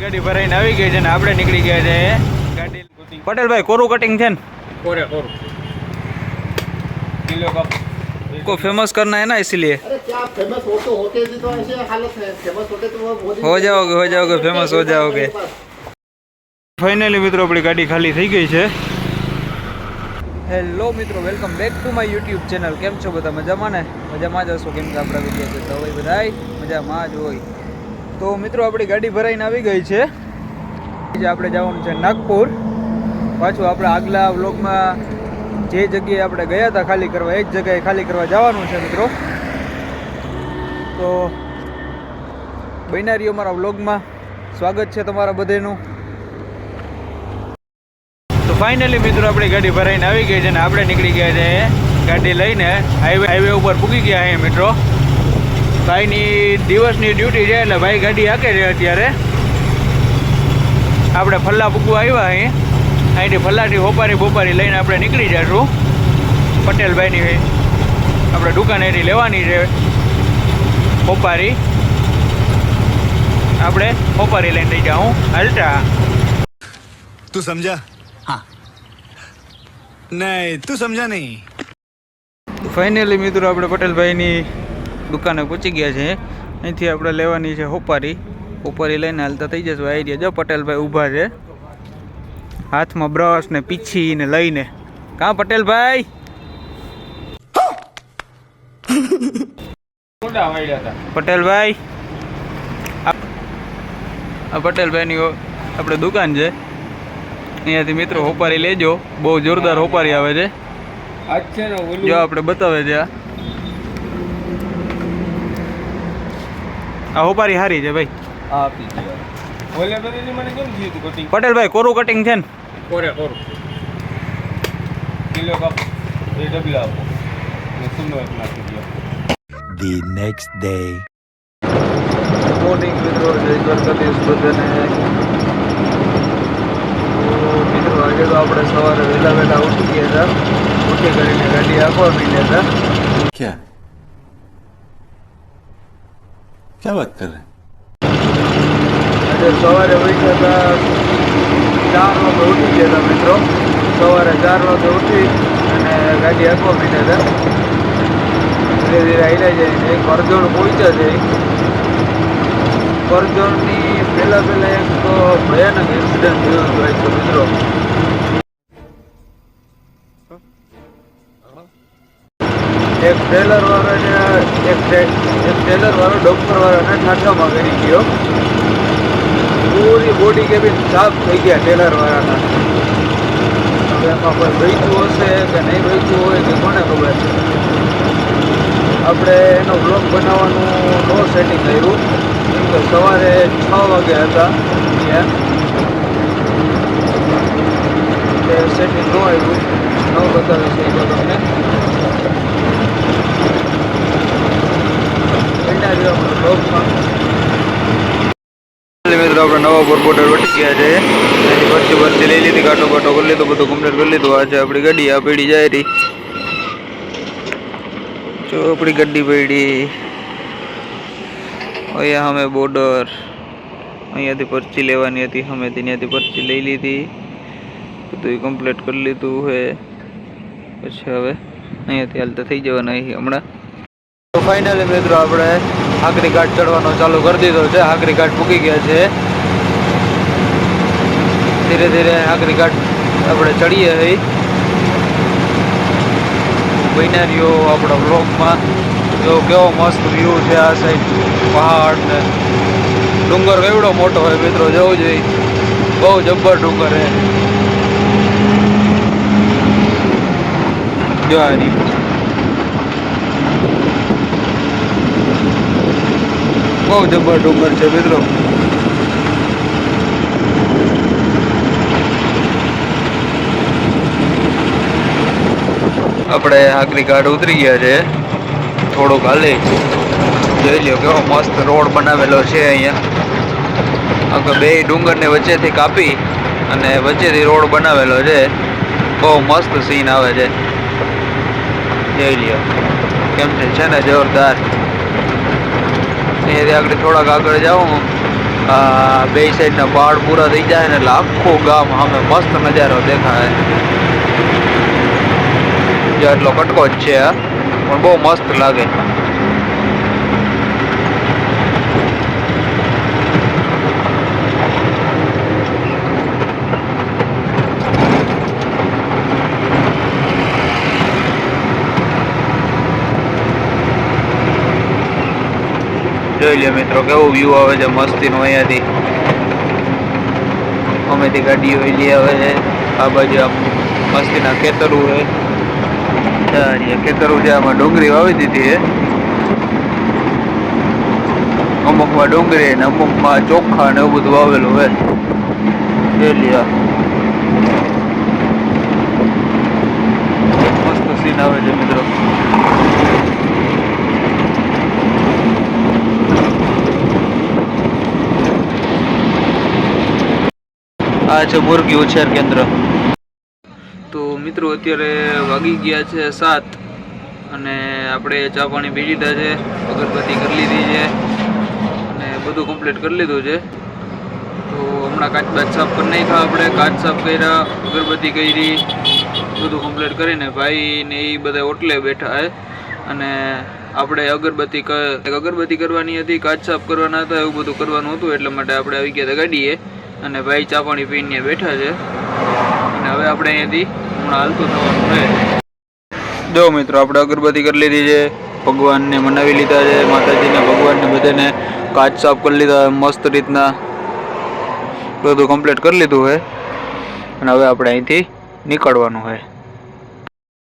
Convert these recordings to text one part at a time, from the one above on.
ગાડી ભરાઈને આવી ગઈ છે ને આપણે નીકળી ગયા છે ગાડી પટેલભાઈ કોરું કટિંગ છે ને कोरे कोर किलो का को फेमस करना है ना इसीलिए अरे क्या फेमस हो तो होते भी तो ऐसे हालत है फेमस होते तो वो हो जाओगे फेमस हो जाओगे ફાઇનલી મિત્રો આપણી ગાડી ખાલી થઈ ગઈ છે. હેલો મિત્રો, welcome back to my YouTube channel. કેમ છો બધા? મજામાં ને? મજામાં જ હશો, કેમ કે આપણા વિડીયો જોતા હોય બધાય મજામાં જ હોય. તો મિત્રો આપણી ગાડી ભરાઈને આવી ગઈ છે. આપણે જવાનું છે નાગપુર. પાછું આપણે આગલા વ્લોગમાં જે જગ્યાએ આપણે ગયા હતા ખાલી કરવા, એ જ જગ્યાએ ખાલી કરવા જવાનું છે મિત્રો. તો બન્યા રહ્યો મારા વ્લોગમાં. સ્વાગત છે તમારા બધાનું. તો ફાઇનલી મિત્રો આપણી ગાડી ભરાઈને આવી ગઈ છે ને આપણે નીકળી ગયા છે ગાડી લઈને હાઈવે ઉપર પૂકી ગયા છે મિત્રો. ભાઈની દિવસની ડ્યુટી છે એટલે ભાઈ ગાડી હાકે છે અત્યારે. આપણે ફલ્લા પૂકવા આવ્યા અહીં. અહીંથી ફલ્લાથી હોપારી લઈને આપણે નીકળી જઈશું પટેલભાઈની આપણે દુકાન એની લેવાની છે હોપારી. આપણે હોપારી લઈને લઈ જાઉં હાલતા. તું સમજા? हाँ नहीं तू समझा नहीं. ફાઇનલી મિત્રો આપણે પટેલભાઈની દુકાને પહોંચી ગયા છે. અહીંથી આપણે લેવાની છે હોપારી લઈને હાલતા થઈ જશું. આઈડિયા જો પટેલભાઈ ઊભા છે હાથમાં બ્રશ ને પીછી ને લઈને. કાં પટેલભાઈ? मोटा वाइडा था પટેલભાઈ આ પટેલભાઈની આપણે દુકાન છે. અહીંયાથી મિત્રો હોપારી લેજો, બહુ જોરદાર હોપારી આવે છે. अच्छे ना જો बोलू આપણે બતાવે છે આ હોપારી સારી છે ભાઈ. आप दीजिए बोले तो नहीं मैंने क्यों की थी कटिंग પટેલભાઈ કોરું કટિંગ છે ને कोरे कोर किलो का ये डबल आपको मैं सुन लो अपना कीजिए The next day. મોર્નિંગ મિત્રો, જય દ્વારકાધીશ બધાને. મિત્રો આજે તો આપણે સવારે વહેલા ઉઠી ગયા હતા. ઉઠી કરીને ગાડી આપવા માંડ્યા હતા. क्या क्या बात कर रहे हैं? આજે સવારે ઉઠ્યા હતા 4 વાગે ઉઠી ગયા હતા મિત્રો. સવારે 4 વાગે ઉઠી અને ગાડી આપવા માંડ્યા હતા. ધીરે ધીરે હાલ્યા જાય. એક કરજણ પહોંચ્યા છે. કરજણની પહેલાં એક ભયાનક એક્સિડન્ટ થયો હતો એક મિત્રો. એક ટ્રેલર વાળો ડોક્ટર વાળાને ઠાઠામાં કરી ગયો. પૂરી બોડી કેબિન સાફ થઈ ગયા ટ્રેલર વાળાના. હવે એમાં કોઈ બચ્યું હશે કે નહીં બચ્યું હોય કે કોને ખબર છે. આપણે એનો બ્લોગ બનાવવાનું નો સેટિંગ કર્યું કેમ કે સવારે 6 વાગ્યા હતા ત્યાં તે સેટિંગ ન આવ્યું. ન બતાવી છે તો તમને મિત્રો આપણે નવાપુર બોર્ડર વટી ગયા છે. એની પરચી લઈ લીધી, કાંટો કરી લીધો, બધું કમ્પ્લીટ કરી લીધું. આજે આપણી ગાડી આ પડી જાય રહી. જો આપણી ગાડી પડી અહીંયા અમે બોર્ડર. અહીંયાથી પરચી લેવાની હતી, અમે ત્યાંથી પરચી લઈ લીધી, બધું કમ્પ્લીટ કરી લીધું છે. પછી હવે અહીંયાથી હાલતા થઈ જવાના હમણાં. તો ફાઇનલી મિત્રો આપણે આખરી ઘાટ ચડવાનો ચાલુ કરી દીધો છે. આખરી ઘાટ પૂકી ગયા છે. ધીરે ધીરે આખરી ઘાટ આપણે ચડીએ છીએ. બન્યા રહ્યો આપણા બ્લોગમાં. જો કેવો મસ્ત વ્યૂ છે આ સાઈડ, પહાડ ને ડુંગર કેવડો મોટો હોય મિત્રો, જવું જોઈએ. બહુ જબ્બર ડુંગર છે. જો આ બહુ જબર ડુંગર છે મિત્રો. આપણે આખરી ઘાટ ઉતરી ગયા છે. થોડુંક હાલી જોઈ લ્યો કેવો મસ્ત રોડ બનાવેલો છે અહીંયા. આખો બે ડુંગરને વચ્ચેથી કાપી અને વચ્ચેથી રોડ બનાવેલો છે. બહુ મસ્ત સીન આવે છે. જોઈ લ્યો કેમ છે ને જોરદાર. અહીંયાથી આગળ થોડાક આગળ જાઉં આ બે સાઈડના પહાડ પૂરા થઈ જાય ને એટલે આખું ગામ સામે મસ્ત નજારો દેખાય. જે એટલો કટકો જ છે આ, પણ બહુ મસ્ત લાગે. જોઈ લે મિત્રો કેવો વ્યૂ આવે છે મસ્તીનો અહીંયાથી. અમેથી ગાડીઓ લઈ આવે છે. આ બાજુ આમ મસ્તીના ખેતરું છે. ખેતરું છે, આમાં ડુંગળી વાવી દીધી છે. અમુકમાં ડુંગળી ને અમુકમાં ચોખા ને એવું બધું વાવેલું હોય. જોઈ લે મસ્ત સીન આવે છે મિત્રો. આ છે મુરગી ઉછેર કેન્દ્ર. તો મિત્રો અત્યારે વાગી ગયા છે 7 અને આપણે ચા પાણી પી લીધા છે, અગરબત્તી કરી લીધી છે અને બધું કમ્પ્લીટ કરી લીધું છે. તો હમણાં કાચ બાચ સાફ કરી નાખ્યા. આપણે કાચ સાફ કર્યા, અગરબત્તી કરી, બધું કમ્પ્લીટ કરીને ભાઈ ને એ બધા ઓટલે બેઠા છે. અને આપણે અગરબત્તી કરવાની હતી, કાચ સાફ કરવાના હતા, એવું બધું કરવાનું હતું. એટલા માટે આપણે આવી ગયા હતા ગાડીએ અને ભાઈ ચા પાણી પીને બેઠા છે. અને હવે આપણે અહીંયાથી હમણાં હાલતું થવાનું છે. જો મિત્રો આપણે અગરબત્તી કરી લીધી છે, ભગવાનને મનાવી લીધા છે, માતાજીને ભગવાનને બધાને કાચ સાફ કરી લીધા મસ્ત રીતના, બધું કમ્પ્લીટ કરી લીધું છે. અને હવે આપણે અહીંથી નીકળવાનું છે.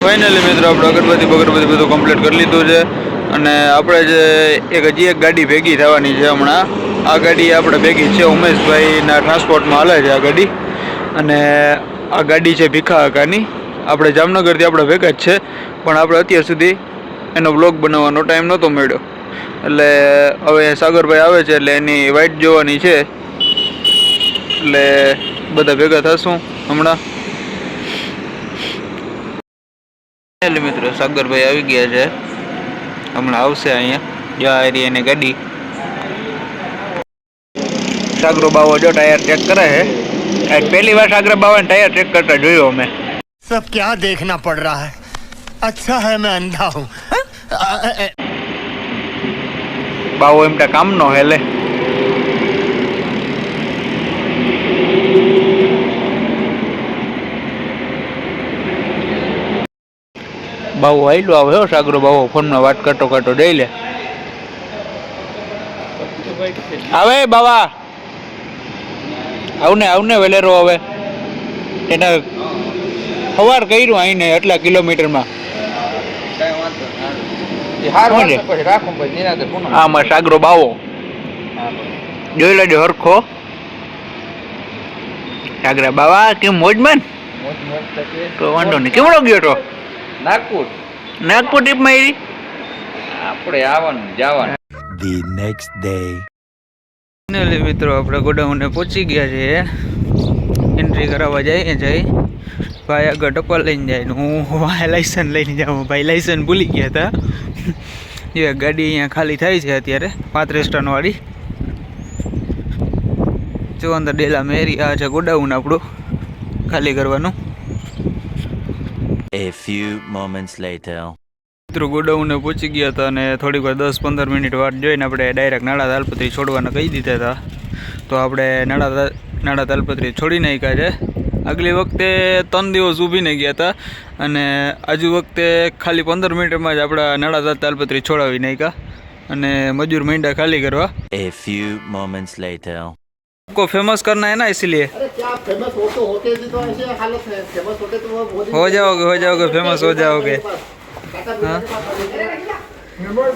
ફાઇનલી મિત્રો આપણે અગરબત્તી બધું કમ્પ્લીટ કરી લીધું છે. અને આપણે જે હજી એક ગાડી ભેગી થવાની છે હમણાં. આ ગાડી આપણે ભેગી છે, ઉમેશભાઈના ટ્રાન્સપોર્ટમાં હાલે છે આ ગાડી. અને આ ગાડી છે ભીખા કાકાની. આપણે જામનગરથી આપણે ભેગા જ છે, પણ આપણે અત્યાર સુધી એનો વ્લોગ બનાવવાનો ટાઈમ નહોતો મળ્યો. એટલે હવે સાગરભાઈ આવે છે એટલે એની વાઇટ જોવાની છે. એટલે બધા ભેગા થશું હમણાં. મિત્રો સાગરભાઈ આવી ગયા છે, હમણાં આવશે અહીંયા. યા એની ગાડી સાગરો બાવો જો ટાયર ચેક કરે છે. આજ પહેલી વાર સાગર બાવાને ટાયર ચેક કરતા જોયો અમે. सब क्या देखना पड़ रहा है? अच्छा है मैं अंधा हूँ. બાવો એમ કામ નો હેલે. બાવો આયલો આવે હો સાગરો બાવો ફોનમાં વાત કરતો જઈ લે. આવે બાવા આવને વેલેરો હવે એને સવાર કર્યું આઈને એટલા કિલોમીટરમાં. આમાં સાગરો બાવો જોઈ લેજો હરખો. સાગરા બાવા કેમ મોજમાં? તો વાંધો નહીં. કેવડો ગયો તો નાગપુર ટ્રીપ માં આવી? આપણે આવવાનું જવાનું. The next day. મિત્રો આપણે ગોડાઉને પહોંચી ગયા છીએ. એન્ટ્રી કરાવવા જઈએ ભાઈ આગળ ટપાલ લઈને જાય ને હું લાઇસન્સ લઈને જાઉં. ભાઈ લાઇસન્સ ભૂલી ગયા હતા. એ ગાડી અહીંયા ખાલી થાય છે અત્યારે 35 ટન વાળી. જો અંદર ડેલા મેરી આ છે ગોડાઉન આપણું ખાલી કરવાનું. A few moments later. મિત્રો ગોડાઉને પહોંચી ગયા હતા અને થોડીક વાર 10-15 મિનિટ વાટ જોઈને આપણે ડાયરેક્ટ નાળા તાલપત્રી છોડવાના કહી દીધા હતા. તો આપણે નાળા તાલપત્રી છોડી નાખ્યા છે. આગલી વખતે 3 દિવસ ઊભીને ગયા હતા અને આજુ વખતે ખાલી 15 મિનિટમાં જ આપણા નાળા તાલપત્રી છોડાવી નાખ્યા અને મજૂર માંડ્યા ખાલી કરવા. A few moments later. को फेमस करना है ना इसलिए. अरे क्या फेमस हो तो होते भी तो ऐसे हालत है. फेमस होते तो वो मोदी हो जाओगे फेमस हो जाओगे.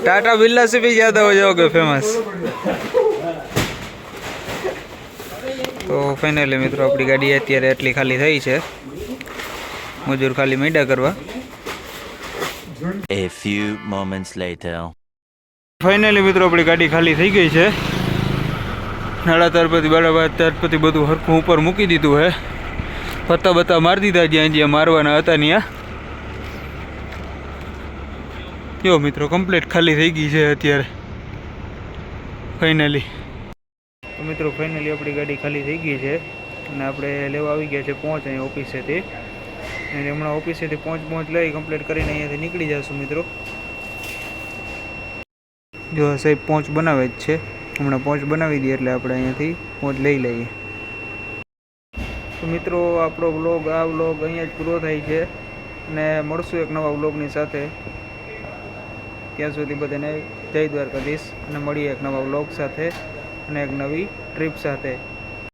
टाटा बिरला से भी ज़्यादा हो जाओगे फेमस. તો ફાઇનલી મિત્રો આપણી ગાડી અત્યારે એટલી ખાલી થઈ છે. મજૂર ખાલી માંડ્યા કરવા. A few moments later. Finally મિત્રો આપણી ગાડી ખાલી થઈ ગઈ છે. નાળા તારપતિ બાળા તારપતિ બધું હરખું ઉપર મૂકી દીધું હે. પત્તા બત્તા મારી દીધા જ્યાં મારવાના હતા ત્યાં. જો મિત્રો કમ્પ્લીટ ખાલી થઈ ગઈ છે અત્યારે ફાઇનલી. તો મિત્રો ફાઇનલી આપણી ગાડી ખાલી થઈ ગઈ છે અને આપણે લેવા આવી ગયા છે પહોંચ અહીં ઓફિસેથી. અને હમણાં ઓફિસેથી પહોંચ લઈ કમ્પ્લીટ કરીને અહીંયાથી નીકળી જશું મિત્રો. જો સાહેબ પહોંચ બનાવે જ છે, હમણાં પહોંચ બનાવી દઈએ એટલે આપણે અહીંયાથી પહોંચ લઈ લઈએ. તો મિત્રો આપણો વ્લોગ અહીંયા જ પૂરો થાય છે અને મળશું એક નવા વ્લોગની સાથે. ત્યાં સુધી બધાને જય દ્વારકાધીશ અને મળીએ એક નવા વ્લોગ સાથે અને એક નવી ટ્રીપ સાથે.